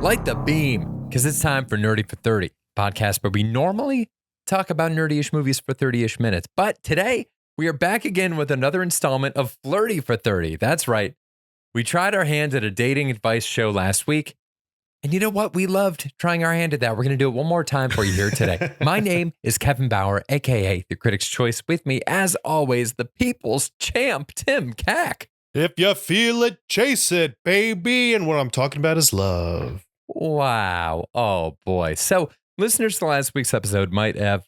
Light the beam, because it's time for Nerdy for 30, podcast where we normally talk about nerdy-ish movies for 30-ish minutes. But today, we are back again with another installment of Flirty for 30. That's right. We tried our hand at a dating advice show last week. And you know what? We loved trying our hand at that. We're going to do it one more time for you here today. My name is Kevin Bauer, a.k.a. The Critic's Choice. With me, as always, the people's champ, Tim Cack. If you feel it, chase it, baby. And what I'm talking about is love. Wow. Oh, boy. So listeners to last week's episode might have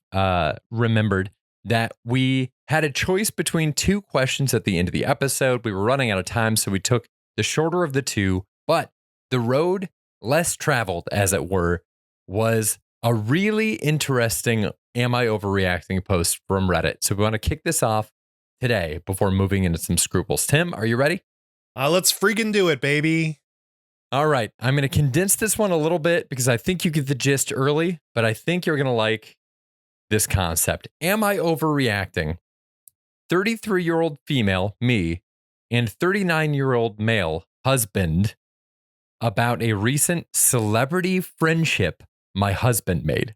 remembered that we had a choice between two questions at the end of the episode. We were running out of time, so we took the shorter of the two. But the road less traveled, as it were, was a really interesting Am I Overreacting post from Reddit. So we want to kick this off today before moving into some scruples. Tim, are you ready? Let's freaking do it, baby. All right. I'm going to condense this one a little bit because I think you get the gist early, but I think you're going to like this concept. Am I overreacting? 33-year-old female, me, and 39-year-old male, husband, about a recent celebrity friendship my husband made.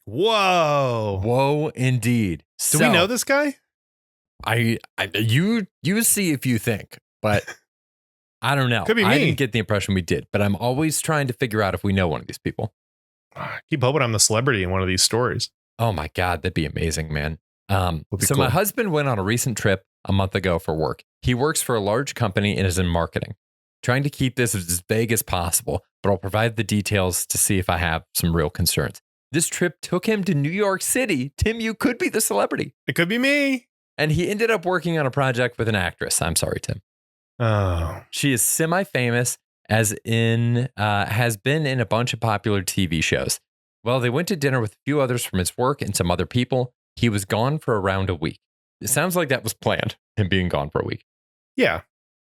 Whoa. Whoa, indeed. Do we know this guy? You see if you think, but I don't know. Could be me. I didn't get the impression we did, but I'm always trying to figure out if we know one of these people. I keep hoping I'm the celebrity in one of these stories. Oh my God, that'd be amazing, man. So cool. My husband went on a recent trip a month ago for work. He works for a large company and is in marketing. Trying to keep this as vague as possible, but I'll provide the details to see if I have some real concerns. This trip took him to New York City. Tim, you could be the celebrity. It could be me. And he ended up working on a project with an actress. I'm sorry, Tim. Oh. She is semi-famous, as in has been in a bunch of popular TV shows. Well, they went to dinner with a few others from his work and some other people. He was gone for around a week. It sounds like that was planned, him being gone for a week. Yeah.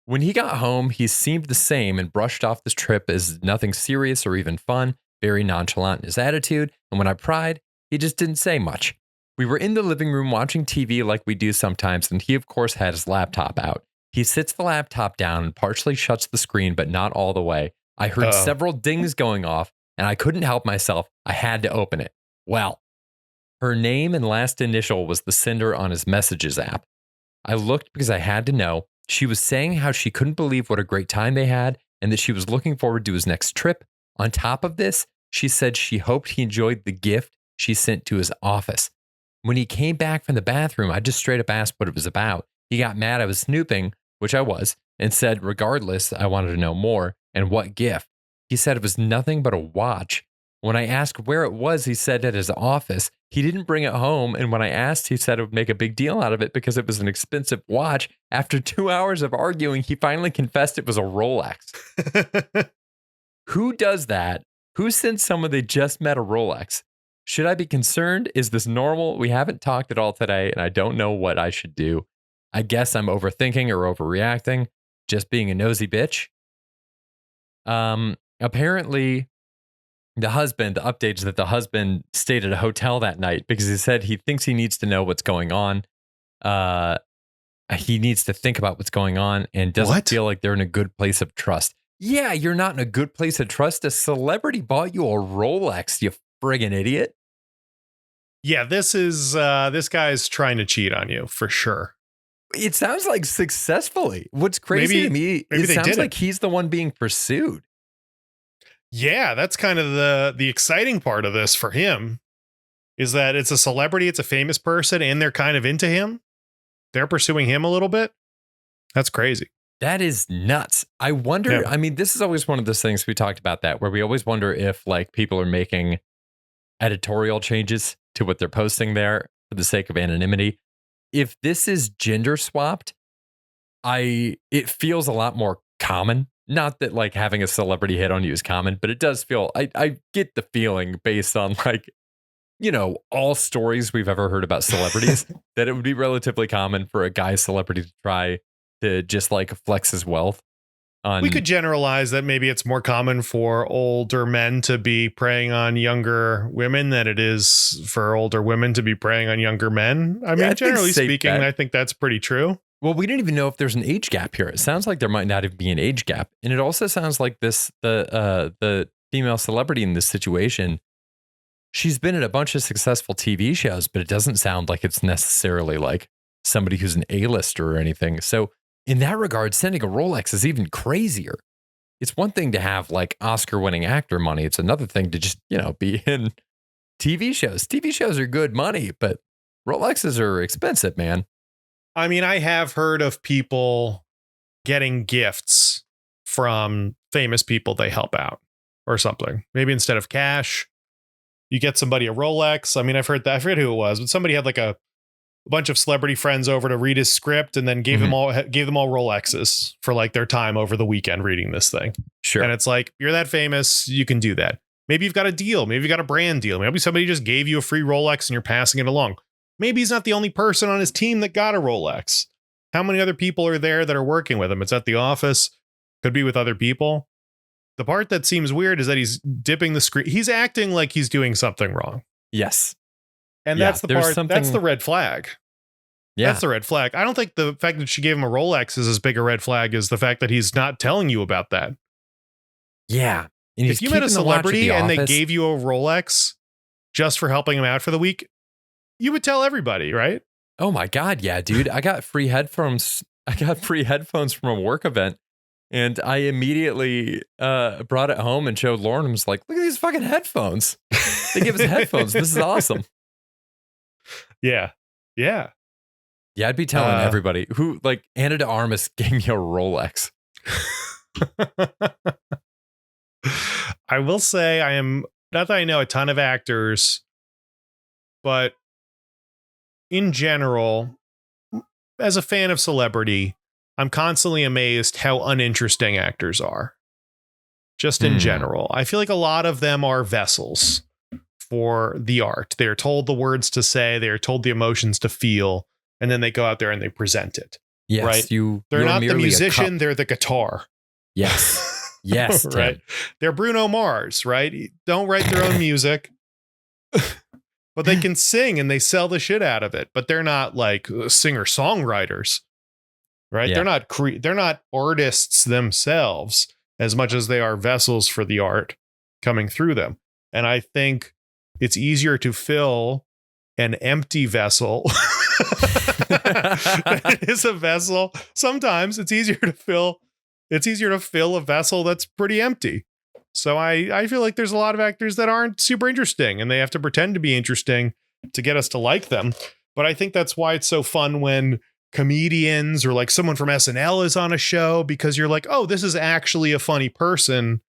When he got home, he seemed the same and brushed off this trip as nothing serious or even fun, very nonchalant in his attitude. And when I pried, he just didn't say much. We were in the living room watching TV like we do sometimes, and he, of course, had his laptop out. He sits the laptop down and partially shuts the screen, but not all the way. I heard several dings going off, and I couldn't help myself. I had to open it. Well, her name and last initial was the sender on his messages app. I looked because I had to know. She was saying how she couldn't believe what a great time they had and that she was looking forward to his next trip. On top of this, she said she hoped he enjoyed the gift she sent to his office. When he came back from the bathroom, I just straight up asked what it was about. He got mad I was snooping, which I was, and said, regardless, I wanted to know more and what gift. He said it was nothing but a watch. When I asked where it was, he said at his office. He didn't bring it home, and when I asked, he said it would make a big deal out of it because it was an expensive watch. After 2 hours of arguing, he finally confessed it was a Rolex. Who does that? Who sends someone they just met a Rolex? Should I be concerned? Is this normal? We haven't talked at all today, and I don't know what I should do. I guess I'm overthinking or overreacting, just being a nosy bitch. Apparently, the update is that the husband stayed at a hotel that night because he said he thinks he needs to know what's going on. He needs to think about what's going on and doesn't feel like they're in a good place of trust. Yeah, you're not in a good place of trust. A celebrity bought you a Rolex, you friggin' idiot. Yeah, this guy's trying to cheat on you for sure. It sounds like successfully. What's crazy to me, it sounds like he's the one being pursued. Yeah, that's kind of the exciting part of this for him is that it's a celebrity, it's a famous person, and they're kind of into him. They're pursuing him a little bit. That's crazy. That is nuts. I wonder, I mean, this is always one of those things we talked about that where we always wonder if like people are making editorial changes to what they're posting there for the sake of anonymity. If this is gender swapped, it feels a lot more common. Not that like having a celebrity hit on you is common, but it does feel, I get the feeling based on like, you know, all stories we've ever heard about celebrities that it would be relatively common for a guy celebrity to try to just like flex his wealth. We could generalize that maybe it's more common for older men to be preying on younger women than it is for older women to be preying on younger men. I mean, generally speaking, I think that's pretty true. Well, we didn't even know if there's an age gap here. It sounds like there might not even be an age gap. And it also sounds like the female celebrity in this situation, she's been in a bunch of successful TV shows, but it doesn't sound like it's necessarily like somebody who's an A-lister or anything. So in that regard, sending a Rolex is even crazier. It's one thing to have like Oscar-winning actor money. It's another thing to just, be in TV shows. TV shows are good money, but Rolexes are expensive, man. I mean, I have heard of people getting gifts from famous people they help out or something. Maybe instead of cash, you get somebody a Rolex. I mean, I've heard that. I forget who it was, but somebody had like a bunch of celebrity friends over to read his script and then gave them all Rolexes for like their time over the weekend reading this thing. Sure. And it's like, you're that famous, you can do that. Maybe you've got a deal. Maybe you've got a brand deal. Maybe somebody just gave you a free Rolex and you're passing it along. Maybe he's not the only person on his team that got a Rolex. How many other people are there that are working with him? It's at the office. Could be with other people. The part that seems weird is that he's dipping the screen. He's acting like he's doing something wrong. Yes. And that's the part, that's the red flag. Yeah. That's the red flag. I don't think the fact that she gave him a Rolex is as big a red flag as the fact that he's not telling you about that. Yeah. And if you met a celebrity and they gave you a Rolex just for helping him out for the week, you would tell everybody, right? Oh my God. Yeah, dude. I got free headphones. From a work event. And I immediately brought it home and showed Lauren and was like, look at these fucking headphones. They give us headphones. This is awesome. Yeah. Yeah. Yeah, I'd be telling everybody who, like, Anna de Armas gave me a Rolex. I will say I am, not that I know a ton of actors, but in general, as a fan of celebrity, I'm constantly amazed how uninteresting actors are. Just in general. I feel like a lot of them are vessels for the art. They're told the words to say, they're told the emotions to feel, and then they go out there and they present it. Yes, right? They're not the musician, they're the guitar. Yes. Yes. Right. They're Bruno Mars, right? Don't write their own music. But they can sing and they sell the shit out of it. But they're not like singer-songwriters. Right? Yeah. They're not artists themselves as much as they are vessels for the art coming through them. And I think it's easier to fill an empty vessel it is a vessel. Sometimes it's easier to fill a vessel that's pretty empty. So I feel like there's a lot of actors that aren't super interesting and they have to pretend to be interesting to get us to like them. But I think that's why it's so fun when comedians or like someone from SNL is on a show, because you're like, oh, this is actually a funny person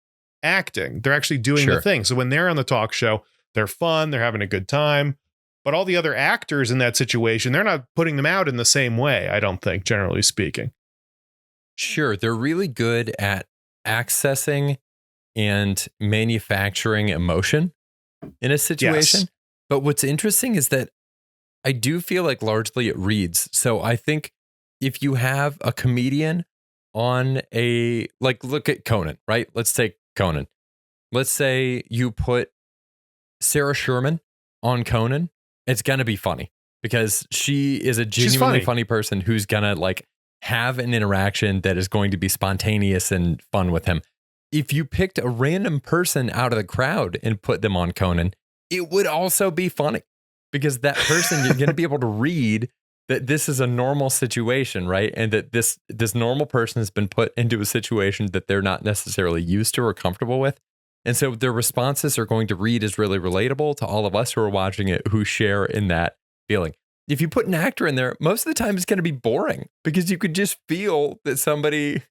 acting. They're actually doing the thing. So when they're on the talk show, they're fun, they're having a good time. But all the other actors in that situation, they're not putting them out in the same way, I don't think, generally speaking. Sure. They're really good at accessing and manufacturing emotion in a situation. Yes. But what's interesting is that I do feel like largely it reads. So I think if you have a comedian on look at Conan, right? Let's take Conan. Let's say you put Sarah Sherman on Conan. It's going to be funny because she is a genuinely funny person who's going to like have an interaction that is going to be spontaneous and fun with him. If you picked a random person out of the crowd and put them on Conan, it would also be funny because that person, you're going to be able to read that this is a normal situation, right? And that this normal person has been put into a situation that they're not necessarily used to or comfortable with. And so their responses are going to read as really relatable to all of us who are watching it, who share in that feeling. If you put an actor in there, most of the time it's going to be boring because you could just feel that somebody,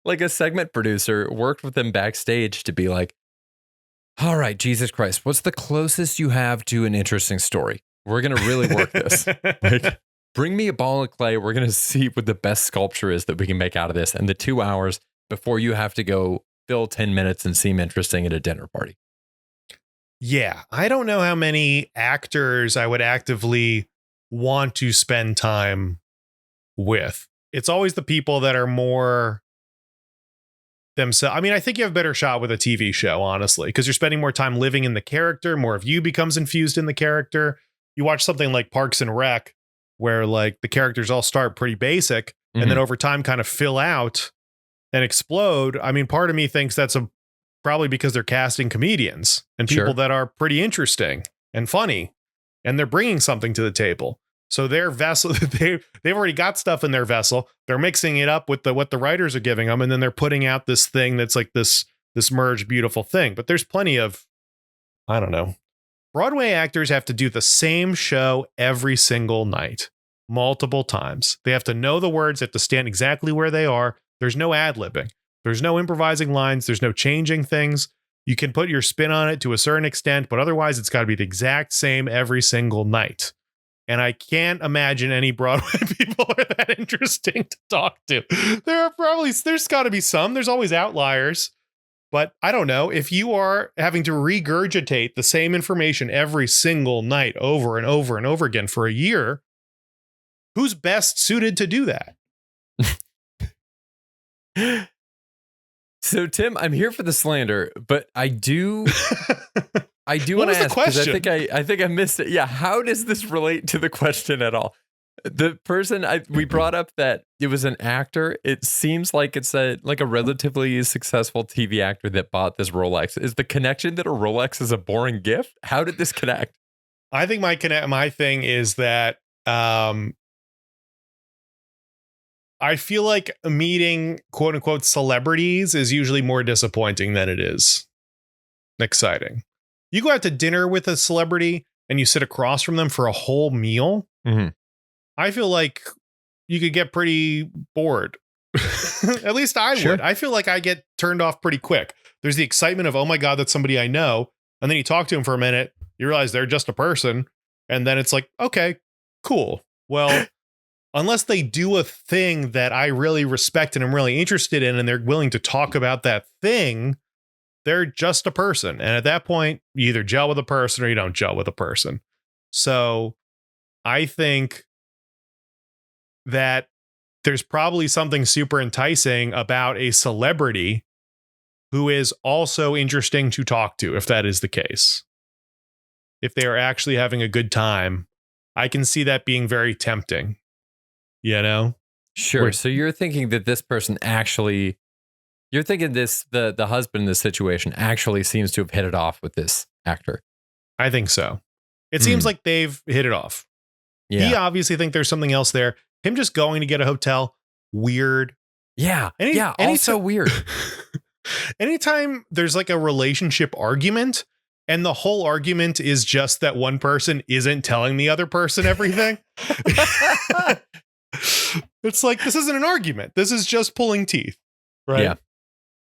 like a segment producer, worked with them backstage to be like, all right, Jesus Christ, what's the closest you have to an interesting story? We're going to really work this. Like, bring me a ball of clay. We're going to see what the best sculpture is that we can make out of this in the 2 hours before you have to go fill 10 minutes and seem interesting at a dinner party. Yeah, I don't know how many actors I would actively want to spend time with. It's always the people that are more themselves. I mean, I think you have a better shot with a TV show, honestly, because you're spending more time living in the character. More of you becomes infused in the character. You watch something like Parks and Rec, where like the characters all start pretty basic and then over time kind of fill out and explode. I mean, part of me thinks that's a probably because they're casting comedians and people that are pretty interesting and funny, and they're bringing something to the table. So their vessel, they've already got stuff in their vessel. They're mixing it up with what the writers are giving them, and then they're putting out this thing that's like this merged beautiful thing. But there's plenty of, I don't know. Broadway actors have to do the same show every single night, multiple times. They have to know the words, they have to stand exactly where they are. There's no ad-libbing. There's no improvising lines. There's no changing things. You can put your spin on it to a certain extent, but otherwise it's got to be the exact same every single night. And I can't imagine any Broadway people are that interesting to talk to. There's got to be some. There's always outliers. But I don't know, if you are having to regurgitate the same information every single night over and over and over again for a year, who's best suited to do that? So, Tim, I'm here for the slander, but I do want to ask, because I think I missed it. Yeah, how does this relate to the question at all? The person we brought up that it was an actor. It seems like it's a relatively successful TV actor that bought this Rolex. Is the connection that a Rolex is a boring gift? How did this connect? I think my thing is that I feel like meeting quote unquote celebrities is usually more disappointing than it is exciting. You go out to dinner with a celebrity and you sit across from them for a whole meal. Mm-hmm. I feel like you could get pretty bored. At least I would. I feel like I get turned off pretty quick. There's the excitement of, oh my God, that's somebody I know. And then you talk to them for a minute, you realize they're just a person. And then it's like, okay, cool. Well, unless they do a thing that I really respect and I'm really interested in, and they're willing to talk about that thing, they're just a person. And at that point, you either gel with a person or you don't gel with a person. So I think that there's probably something super enticing about a celebrity who is also interesting to talk to, if that is the case. If they are actually having a good time, I can see that being very tempting, you know? Sure. So you're thinking that this person actually, you're thinking the husband in this situation actually seems to have hit it off with this actor. I think so. It seems like they've hit it off. Yeah. He obviously thinks there's something else there. Him just going to get a hotel, weird. Yeah. Also weird. Anytime there's like a relationship argument and the whole argument is just that one person isn't telling the other person everything. It's like, this isn't an argument. This is just pulling teeth. Right. Yeah.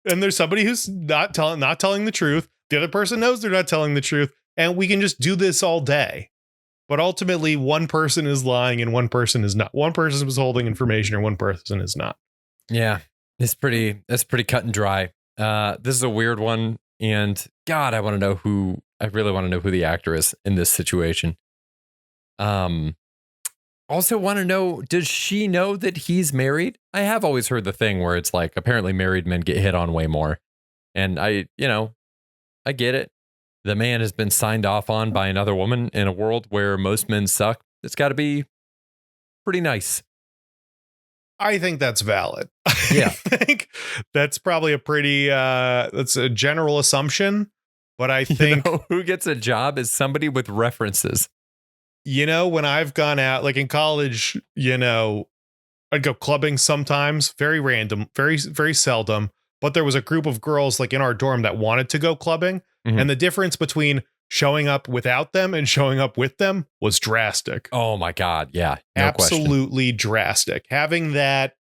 And there's somebody who's not telling the truth. The other person knows they're not telling the truth. And we can just do this all day. But ultimately, one person is lying and one person is not. One person is holding information or one person is not. Yeah, that's pretty cut and dry. This is a weird one. And God, I really want to know who the actor is in this situation. Also want to know, does she know that he's married? I have always heard the thing where it's like, apparently married men get hit on way more. And I get it. The man has been signed off on by another woman in a world where most men suck. It's got to be pretty nice. I think that's valid. Yeah. I think that's probably that's a general assumption. But I think who gets a job is somebody with references. When I've gone out, like in college, I'd go clubbing sometimes, very random, very, very seldom. But there was a group of girls like in our dorm that wanted to go clubbing. Mm-hmm. And the difference between showing up without them and showing up with them was drastic. Oh, my God. Yeah. No absolutely question. Drastic. Having that,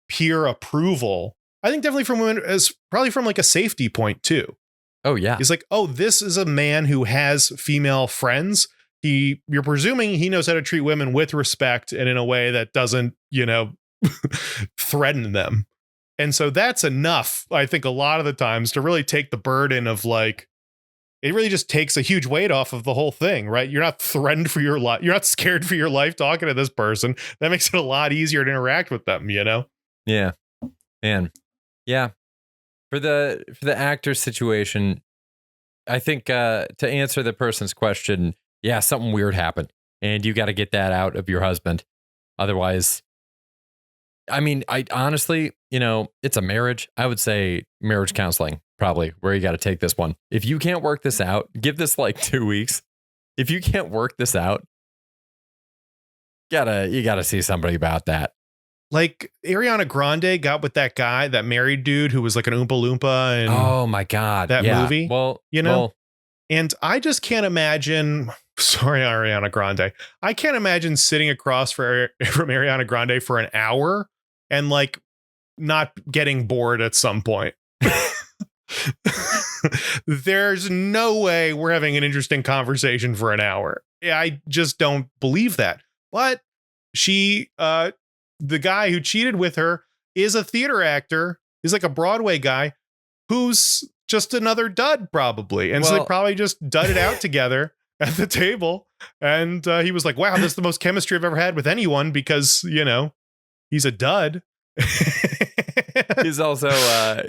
peer approval, I think definitely from women is probably from like a safety point, too. Oh, yeah. He's like, oh, this is a man who has female friends. You're presuming he knows how to treat women with respect and in a way that doesn't, threaten them. And so that's enough, I think, a lot of the times to really take the burden of like, it really just takes a huge weight off of the whole thing, right? You're not threatened for your life. You're not scared for your life talking to this person. That makes it a lot easier to interact with them, Yeah, man. Yeah. For the actor situation, I think to answer the person's question, yeah, something weird happened and you got to get that out of your husband. Otherwise, I mean, I honestly, it's a marriage. I would say marriage counseling, probably where you got to take this one. If you can't work this out, give this like 2 weeks. If you can't work this out, you gotta see somebody about that. Like Ariana Grande got with that guy, that married dude who was like an Oompa Loompa. And oh my God. that movie. Well, and I just can't imagine. Sorry, Ariana Grande. I can't imagine sitting across from Ariana Grande for an hour and like not getting bored at some point. There's no way we're having an interesting conversation for an hour. I just don't believe that. But the guy who cheated with her is a theater actor. He's like a Broadway guy who's just another dud, probably. And so they probably just dudded out together at the table. And he was like, wow, this is the most chemistry I've ever had with anyone because, he's a dud. He's also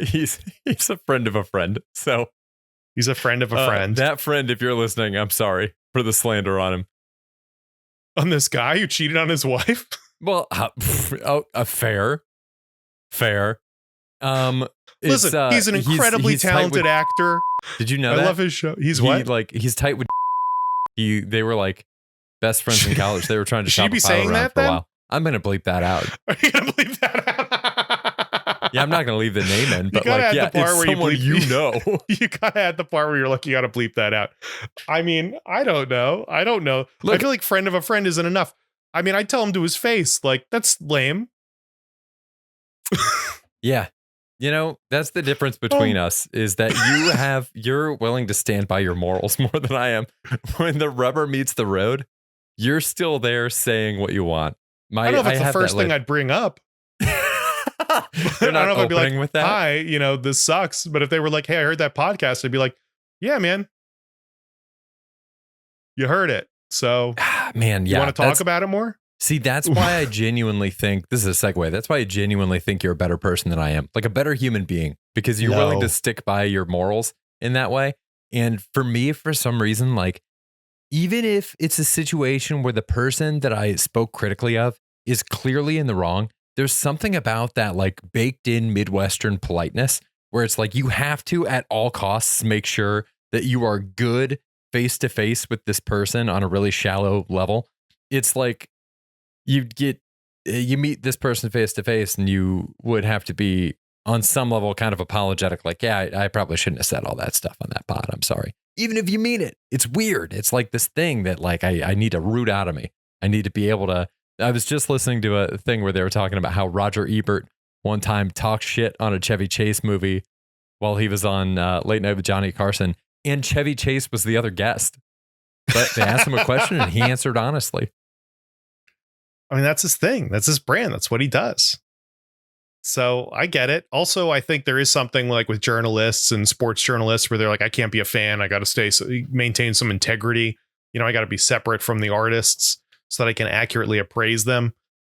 he's a friend of a friend. So he's a friend of a friend. That friend, if you're listening, I'm sorry for the slander on him. On this guy who cheated on his wife? Well, fair. Listen, he's an incredibly talented actor. Did you know that? I love his show. He's tight with. They were like best friends in college. They were trying to shop a pile around that for a while. I'm gonna bleep that out. Are you gonna bleep that out? Yeah, I'm not gonna leave the name in, but it's someone you gotta add the part where you're like, you gotta bleep that out. I mean, I don't know. Look, I feel like friend of a friend isn't enough. I mean, I'd tell him to his face, like, that's lame. Yeah. That's the difference between us is that you're willing to stand by your morals more than I am. When the rubber meets the road, you're still there saying what you want. I don't know if it's the first thing I'd bring up. They're not opening I'd be like, with that. Hi, this sucks. But if they were like, hey, I heard that podcast, I'd be like, yeah, man. You heard it. So, man, yeah. You want to talk about it more? See, that's why I genuinely think, this is a segue, that's why I genuinely think you're a better person than I am. Like a better human being, because you're willing to stick by your morals in that way. And for me, for some reason, like, even if it's a situation where the person that I spoke critically of is clearly in the wrong, there's something about that like baked in Midwestern politeness where it's like you have to at all costs make sure that you are good face to face with this person on a really shallow level. It's like you meet this person face to face and you would have to be on some level kind of apologetic. Like, yeah, I probably shouldn't have said all that stuff on that pod. I'm sorry. Even if you mean it, it's weird. It's like this thing that like I need to root out of me. I need to be able to. I was just listening to a thing where they were talking about how Roger Ebert one time talked shit on a Chevy Chase movie while he was on Late Night with Johnny Carson. And Chevy Chase was the other guest. But they asked him a question and he answered honestly. I mean, that's his thing. That's his brand. That's what he does. So I get it. Also, I think there is something like with journalists and sports journalists where they're like, I can't be a fan. I got to maintain some integrity. I got to be separate from the artists so that I can accurately appraise them.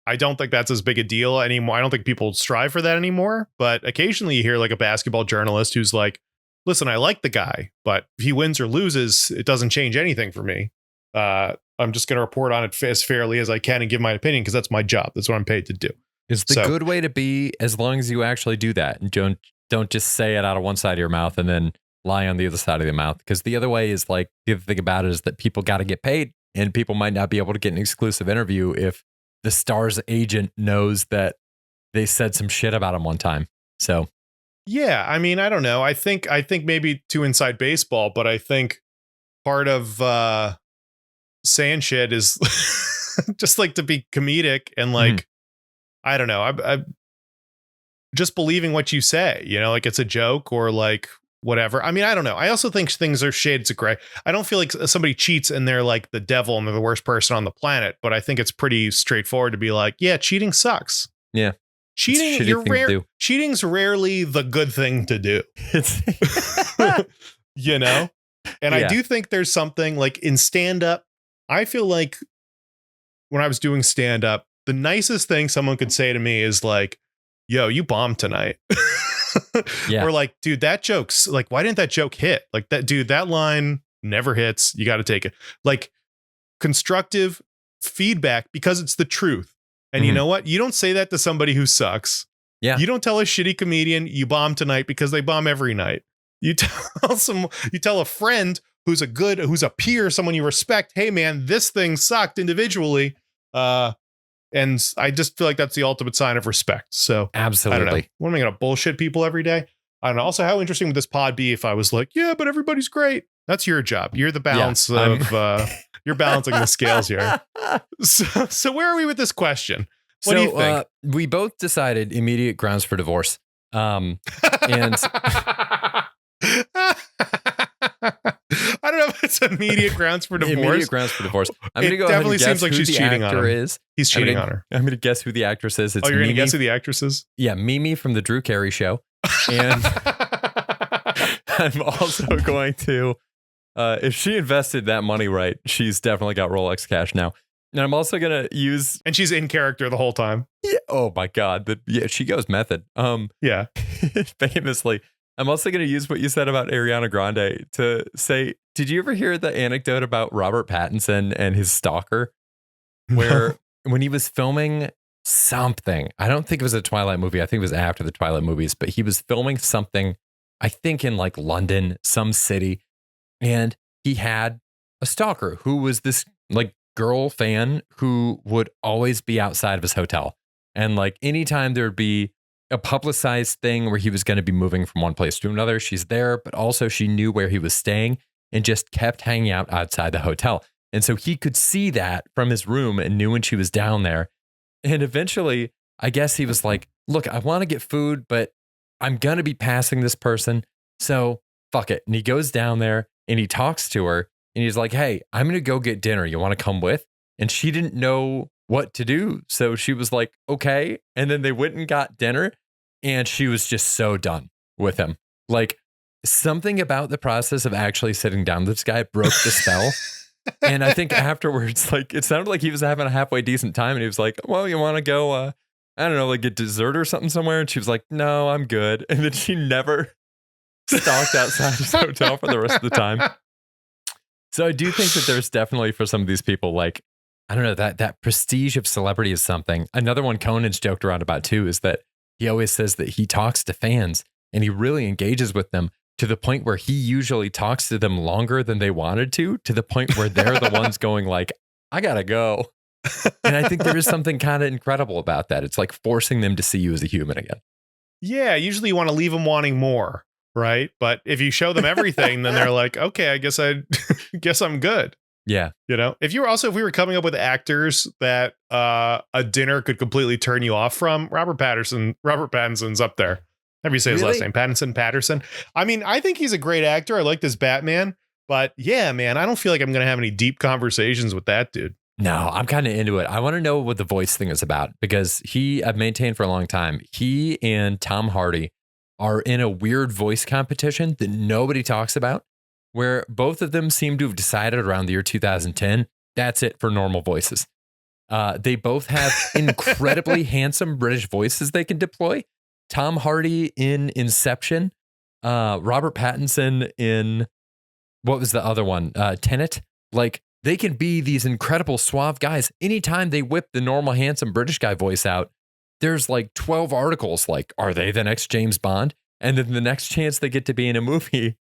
I don't think that's as big a deal anymore. I don't think people strive for that anymore. But occasionally you hear like a basketball journalist who's like, listen, I like the guy, but if he wins or loses, it doesn't change anything for me. I'm just going to report on it as fairly as I can and give my opinion because that's my job. That's what I'm paid to do. It's the good way to be as long as you actually do that and don't just say it out of one side of your mouth and then lie on the other side of the mouth. Because the other way is like, the other thing about it is that people got to get paid and people might not be able to get an exclusive interview if the star's agent knows that they said some shit about him one time. So, yeah, I mean, I don't know. I think maybe too inside baseball, but I think part of saying shit is just like to be comedic and like, I don't know. I just believing what you say, like it's a joke or like whatever. I mean, I don't know. I also think things are shades of gray. I don't feel like somebody cheats and they're like the devil and they're the worst person on the planet. But I think it's pretty straightforward to be like, yeah, cheating sucks. Yeah. Cheating's rarely the good thing to do. And I do think there's something like in stand up. I feel like when I was doing stand up, the nicest thing someone could say to me is like, yo, you bombed tonight. Yeah. Or like, dude, that joke's like, why didn't that joke hit? Like that, dude, that line never hits. You got to take it. Like constructive feedback because it's the truth. And you know what? You don't say that to somebody who sucks. Yeah. You don't tell a shitty comedian you bomb tonight because they bomb every night. You tell a friend who's a peer, someone you respect, hey man, this thing sucked individually. And I just feel like that's the ultimate sign of respect. So absolutely. I don't know. What am I going to bullshit people every day? I don't know. Also, how interesting would this pod be if I was like, yeah, but everybody's great. That's your job. You're the balance you're balancing the scales here. So where are we with this question? What do you think? We both decided immediate grounds for divorce. And I don't know if it's immediate grounds for divorce. Immediate grounds for divorce. I'm going to go definitely ahead and guess seems like she's cheating on him. He's cheating on her. I'm going to guess who the actress is. It's you're going to guess who the actress is? Yeah, Mimi from the Drew Carey Show. And I'm also going to, if she invested that money right, she's definitely got Rolex cash now. And I'm also going to use... And she's in character the whole time. Yeah, oh my God. She goes method. Yeah. Famously. I'm also going to use what you said about Ariana Grande to say, did you ever hear the anecdote about Robert Pattinson and his stalker? Where when he was filming something, I don't think it was a Twilight movie. I think it was after the Twilight movies, but he was filming something, I think in like London, some city. And he had a stalker who was this like girl fan who would always be outside of his hotel. And like anytime there'd be a publicized thing where he was going to be moving from one place to another, she's there, but also she knew where he was staying and just kept hanging out outside the hotel. And so he could see that from his room and knew when she was down there. And eventually, I guess he was like, look, I want to get food, but I'm going to be passing this person. So fuck it. And he goes down there and he talks to her and he's like, hey, I'm going to go get dinner. You want to come with? And she didn't know what to do. So she was like, okay. And then they went and got dinner. And she was just so done with him. Like something about the process of actually sitting down with this guy broke the spell. And I think afterwards, like it sounded like he was having a halfway decent time. And he was like, well, you want to go, I don't know, like get dessert or something somewhere? And she was like, no, I'm good. And then she never stalked outside his hotel for the rest of the time. So I do think that there's definitely for some of these people, like, I don't know, that prestige of celebrity is something. Another one Conan's joked around about too is that he always says that he talks to fans and he really engages with them to the point where he usually talks to them longer than they wanted to the point where they're the ones going like, I gotta go. And I think there is something kind of incredible about that. It's like forcing them to see you as a human again. Yeah, usually you want to leave them wanting more, right? But if you show them everything, then they're like, okay, I guess I'm good. Yeah. You know, if we were coming up with actors that a dinner could completely turn you off from, Robert Pattinson's up there. However you say his last name, Patterson. I mean, I think he's a great actor. I like this Batman, but yeah, man, I don't feel like I'm going to have any deep conversations with that dude. No, I'm kind of into it. I want to know what the voice thing is about because I've maintained for a long time, he and Tom Hardy are in a weird voice competition that nobody talks about, where both of them seem to have decided around the year 2010, that's it for normal voices. They both have incredibly handsome British voices they can deploy. Tom Hardy in Inception, Robert Pattinson in, what was the other one? Tenet. Like, they can be these incredible suave guys. Anytime they whip the normal handsome British guy voice out, there's like 12 articles like, are they the next James Bond? And then the next chance they get to be in a movie,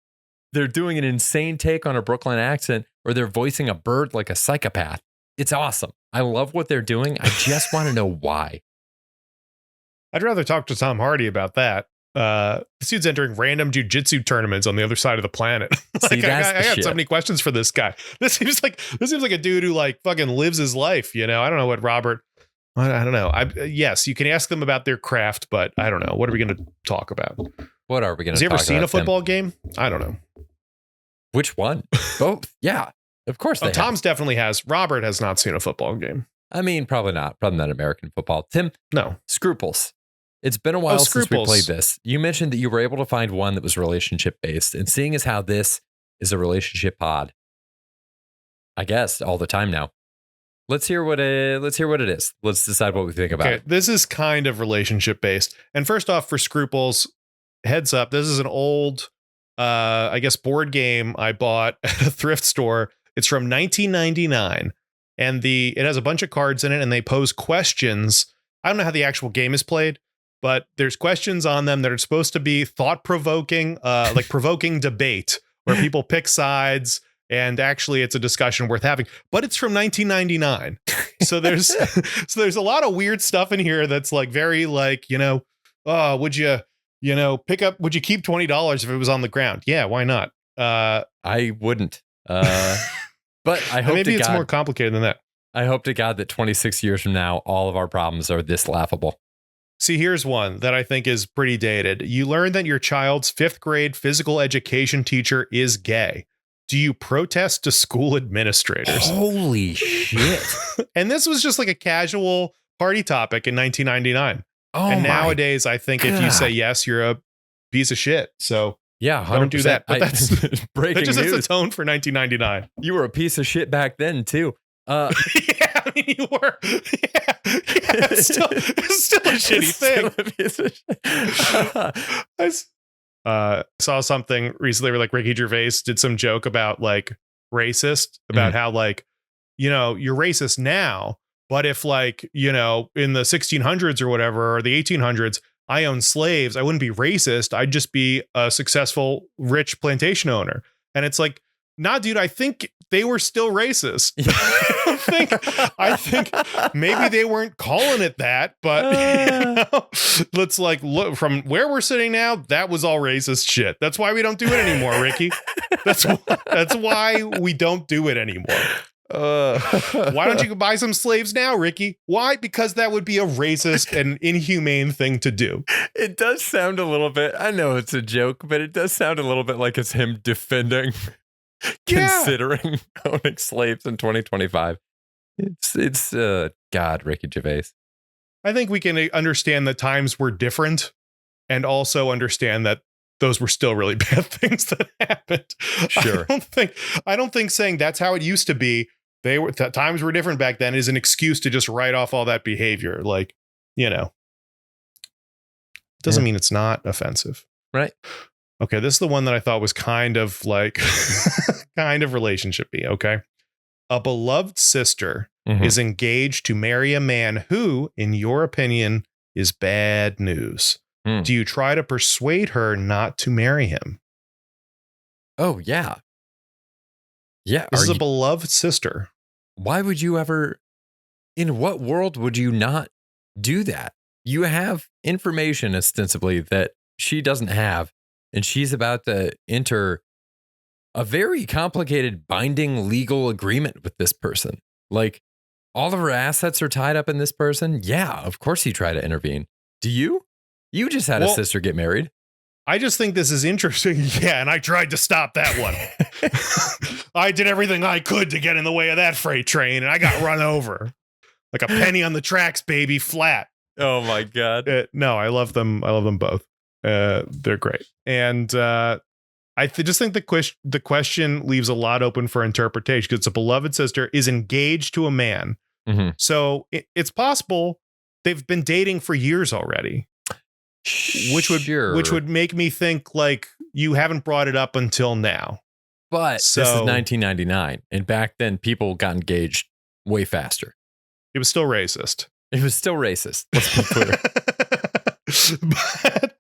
they're doing an insane take on a Brooklyn accent or they're voicing a bird like a psychopath. It's awesome. I love what they're doing. I just want to know why. I'd rather talk to Tom Hardy about that. This dude's entering random jiu-jitsu tournaments on the other side of the planet. Like, See, I got so many questions for this guy. This seems like a dude who like fucking lives his life. You know, I don't know what Robert. I don't know. Yes, you can ask them about their craft, but I don't know. What are we going to talk about? What are we going to? Has he ever seen a football game? I don't know. Which one? Both. Yeah, of course. Tom's definitely has. Robert has not seen a football game. I mean, probably not. Probably not American football. Tim, no. Scruples. It's been a while since we played this. You mentioned that you were able to find one that was relationship based, and seeing as how this is a relationship pod, I guess all the time now. Let's hear what it is. Let's decide what we think about it. This is kind of relationship based. And first off, for Scruples, heads up, this is an old, I guess, board game I bought at a thrift store. It's from 1999. and it has a bunch of cards in it, and they pose questions. I don't know how the actual game is played, but there's questions on them that are supposed to be thought-provoking, like provoking debate, where people pick sides, and actually it's a discussion worth having. But it's from 1999. So there's a lot of weird stuff in here that's like very like, would you keep $20 if it was on the ground? Yeah, why not? I wouldn't. But I hope maybe to it's God, more complicated than that. I hope to God that 26 years from now, all of our problems are this laughable. See, here's one that I think is pretty dated. You learn that your child's 5th grade physical education teacher is gay. Do you protest to school administrators? Holy shit. And this was just like a casual party topic in 1999. Oh, and nowadays, I think if you say yes, you're a piece of shit. So yeah, 100%. Don't do that. But that's breaking that just news. sets the tone for 1999. You were a piece of shit back then, too. Yeah, I mean, you were. Yeah, it's still a shitty thing. I saw something recently where like Ricky Gervais did some joke about like racist, about how like, you're racist now, but if like, in the 1600s or whatever, or the 1800s, I owned slaves, I wouldn't be racist. I'd just be a successful, rich plantation owner. And it's like, nah, dude, I think they were still racist. I think maybe they weren't calling it that, but let's like look from where we're sitting now. That was all racist shit. That's why we don't do it anymore, Ricky. That's why we don't do it anymore. Why don't you buy some slaves now, Ricky? Why? Because that would be a racist and inhumane thing to do. It does sound a little bit, I know it's a joke, but it does sound a little bit like it's him defending considering owning slaves in 2025. It's God, Ricky Gervais. I think we can understand that times were different, and also understand that those were still really bad things that happened. Sure. I don't think saying that's how it used to be, times were different back then, is an excuse to just write off all that behavior. Like, doesn't mean it's not offensive. Right. Okay, this is the one that I thought was kind of like kind of relationshipy. Okay. A beloved sister is engaged to marry a man who, in your opinion, is bad news. Do you try to persuade her not to marry him? Oh, yeah. Yeah. This is a beloved sister. Why would you ever, in what world would you not do that? You have information ostensibly that she doesn't have, and she's about to enter a very complicated binding legal agreement with this person. Like, all of her assets are tied up in this person. Yeah, of course you try to intervene. Do you? You just had a sister get married. I just think this is interesting. Yeah, and I tried to stop that one. I did everything I could to get in the way of that freight train, and I got run over. Like a penny on the tracks, baby, flat. Oh, my God. No, I love them. I love them both. They're great. And I just think the question leaves a lot open for interpretation, because it's a beloved sister is engaged to a man. So it's possible they've been dating for years already, which would make me think like you haven't brought it up until now. But this is 1999, and back then people got engaged way faster. It was still racist. It was still racist. Let's be clear. But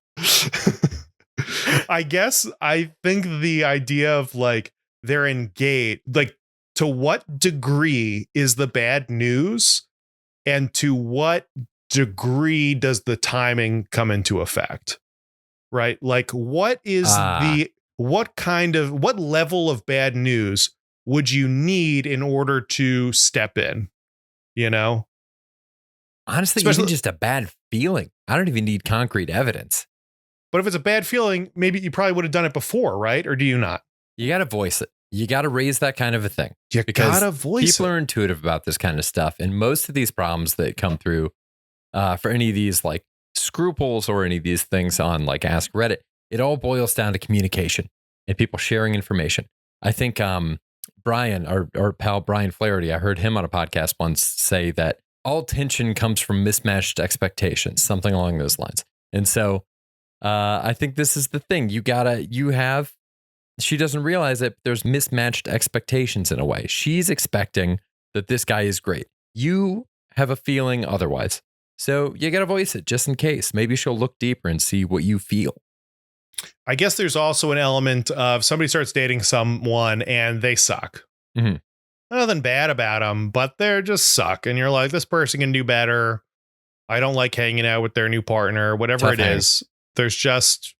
I guess I think the idea of like they're engaged, like to what degree is the bad news, and to what degree does the timing come into effect? Right? Like what is what level of bad news would you need in order to step in? Honestly, even just a bad feeling. I don't even need concrete evidence. But if it's a bad feeling, maybe you probably would have done it before, right? Or do you not? You got to voice it. You got to raise that kind of a thing. You got to voice it. People are intuitive about this kind of stuff. And most of these problems that come through for any of these like scruples or any of these things on like Ask Reddit, it all boils down to communication and people sharing information. I think Brian, our pal Brian Flirty, I heard him on a podcast once say that all tension comes from mismatched expectations, something along those lines. And so I think this is the thing. She doesn't realize that there's mismatched expectations in a way. She's expecting that this guy is great. You have a feeling otherwise. So you got to voice it just in case. Maybe she'll look deeper and see what you feel. I guess there's also an element of somebody starts dating someone and they suck. Mm-hmm. Nothing bad about them, but they're just suck. And you're like, this person can do better. I don't like hanging out with their new partner, whatever it is. There's just,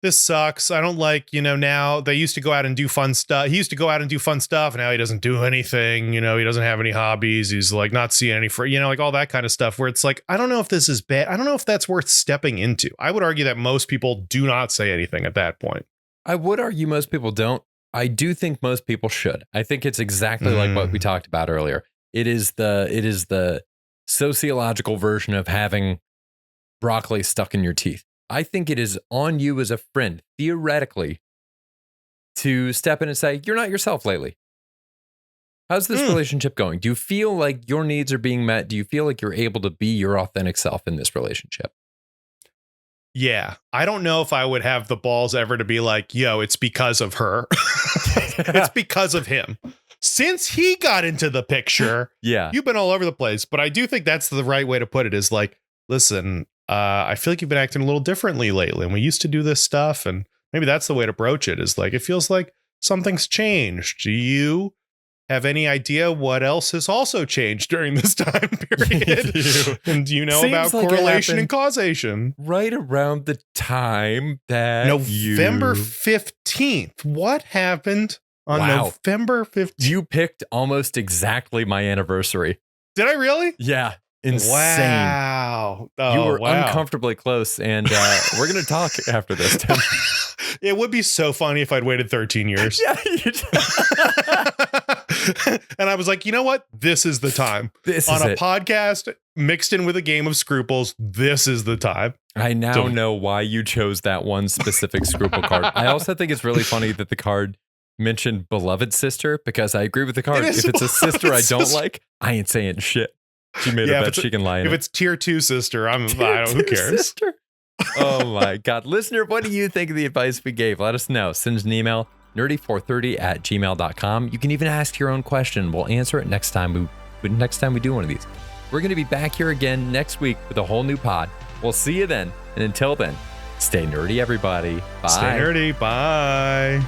this sucks. I don't like, now they used to go out and do fun stuff. He used to go out and do fun stuff. And now he doesn't do anything. He doesn't have any hobbies. He's like not seeing any like all that kind of stuff where it's like, I don't know if this is bad. I don't know if that's worth stepping into. I would argue that most people do not say anything at that point. I would argue most people don't. I do think most people should. I think it's exactly like what we talked about earlier. It is the sociological version of having broccoli stuck in your teeth. I think it is on you as a friend, theoretically, to step in and say, you're not yourself lately. How's this relationship going? Do you feel like your needs are being met? Do you feel like you're able to be your authentic self in this relationship? Yeah, I don't know if I would have the balls ever to be like, yo, it's because of her. It's because of him. Since he got into the picture, you've been all over the place. But I do think that's the right way to put it is like, listen, I feel like you've been acting a little differently lately. And we used to do this stuff. And maybe that's the way to broach it is like, it feels like something's changed. Do you have any idea what else has also changed during this time period? And do you know about correlation and causation? Right around the time that November 15th. What happened on November 15th? You picked almost exactly my anniversary. Did I really? Yeah. Insane. Wow. Oh, you were uncomfortably close, and we're going to talk after this, Tim. It would be so funny if I'd waited 13 years. Yeah. And I was like, you know what? This is the time. On a podcast mixed in with a game of Scruples, this is the time. I now know why you chose that one specific Scruple card. I also think it's really funny that the card mentioned beloved sister, because I agree with the card. If it's a sister I don't like, I ain't saying shit. She made a bet she can lie in it. If it's tier 2 sister, who cares? Sister? Oh my God. Listener, what do you think of the advice we gave? Let us know. Send us an email, nerdy430@gmail.com. You can even ask your own question. We'll answer it next time we do one of these. We're going to be back here again next week with a whole new pod. We'll see you then. And until then, stay nerdy, everybody. Bye. Stay nerdy. Bye.